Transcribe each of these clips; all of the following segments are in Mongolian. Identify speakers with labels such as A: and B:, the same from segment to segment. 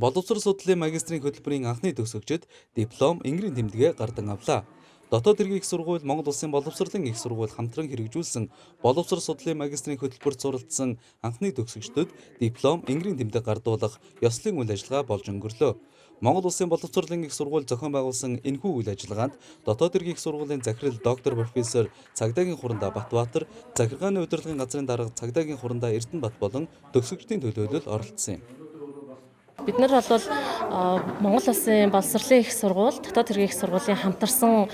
A: Боловсрол судлалын магистрийн хөтөлбөрийн анхны төгсөгчид диплом, ингэрийн тэмдэглээ гардан авлаа. Дотоод хэргийн их сургууль, Монгол Улсын боловсролын их сургууль хамтран хэрэгжүүлсэн боловсрол судлалын магистрийн хөтөлбөрт суралцсан анхны төгсөгчдөд диплом, ингэрийн тэмдэг гардуулах ёслолын үйл ажиллагаа болж өнгөрлөө. Монгол Улсын боловсролын их сургууль зохион байгуулсан энэхүү үйл ажиллагаанд дотоод хэргийн их сургуулийн захирал доктор профессор Цагдаагийн хурандаа Батбаатар, захиргааны удирдлагын газрын дарга Цагдаагийн хурандаа Эрдэнэ Бат болон төгсөгчдийн төлөөлөл оролцсон юм.
B: Бид нар бол Монгол Улсын боловсролын их сургууль, дотоод хэргийн их сургуулийн хамтарсан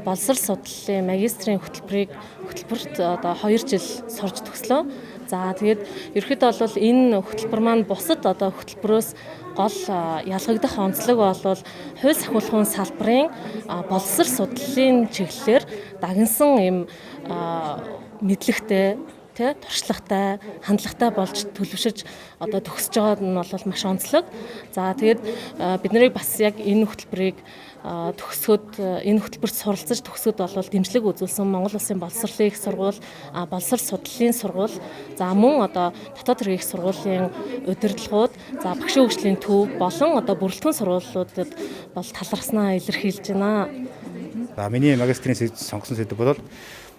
B: боловсрол судлалын магистрийн хөтөлбөрт одоо 2 жил сурж төгслөө. За тэгээд ерөнхийдөө бол энэ хөтөлбөр маань бусад одоо хөтөлбөрөөс гол ялгагдах онцлог бол хууль сахиулахын салбарын боловсрол судлалын чиглэлээр дагнсан юм мэдлэгтэй туршлагатай, хандлагатай болж төлөвшөж одоо төгсөж байгаа нь бол маш онцлог. За тэгээд бид нарыг бас яг энэ хөтөлбөрийг энэ хөтөлбөрт суралцаж төгсөд бол дэмжлэг үзүүлсэн Монгол Улсын боловсролын их сургууль, боловсрол судлалын сургууль, за мөн одоо дотоод хэргийн их сургуулийн удирдлагууд, за багшийн хөгжлийн төв болон одоо бүрэлдэхүүн сургуулиудад бол талархснаа илэрхийлж байна.
C: За миний магистрийн сонгосон сэдв бол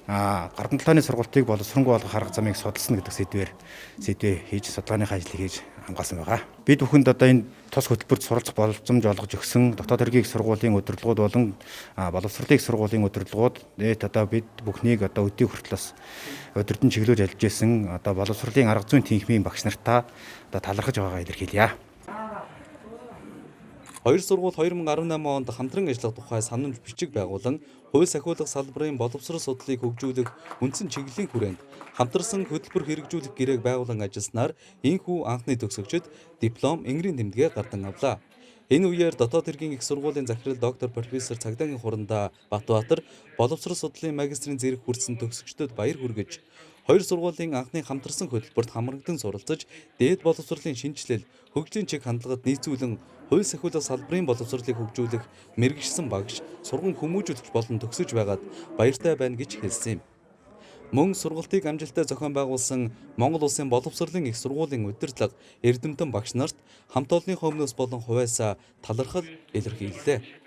C: гардан талааны сургалтыг боловсронгуй болгох арга замыг судалсан гэдэг сэдвээ хийж судалгааныхаа ажлыг хийж хамгаалсан байгаа. Бид бүхэнд одоо энэ тус хөтөлбөрт суралцах боломж олгож өгсөн дотоод хэргийн их сургуулийн удирдлагууд болон боловсролын их сургуулийн удирдлагууд одоо бид бүхнийг одоо өдий хүртэл удирдан чиглүүлж ажиллаж исэн одоо боловсролын арга зүйн тэнхимийн багш нартаа одоо талархаж байгаагаа илэрхийлье.
A: Хоёр сургууль 2018 онд хамтран ажиллах тухай санамж бичиг байгуулан хууль сахиулах салбарын боловсрол судлалыг хөгжүүлэх үндсэн чиглэлийн хүрээнд хамтарсан хөтөлбөр хэрэгжүүлэх гэрээг байгуулан ажилласнаар энэхүү анхны төгсөгчид диплом, ингэрийн тэмдэглээ гардан авлаа. Энэ үеэр дотоод хэргийн их сургуулийн захирал доктор профессор Цагдаагийн хурандаа Батбаатар боловсрол судлалын магистрийн зэрэг хүрсэн төгсөгчдөд баяр хүргэж хоёр сургуулийн анхны хамтарсан хөтөлбөрт хамрагдан суралцаж дээд боловсролын шинжилэл, хөгжлийн чиг хандлагад нийцүүлэн хууль сахиулах салбарын боловсролыг хөгжүүлэх мэргэшсэн багш, сургам хүмүүжүүлэгч болон төгсөж байгаад баяртай байна гэж хэлсэн юм. Мөн сургалтыг амжилттай зохион байгуулсан Монгол Улсын боловсролын их сургуулийн удирдлага, эрдэмтэн багш нарт хамт олонныхоо өмнөөс болон хувьяасаа талархал илэрхийллээ.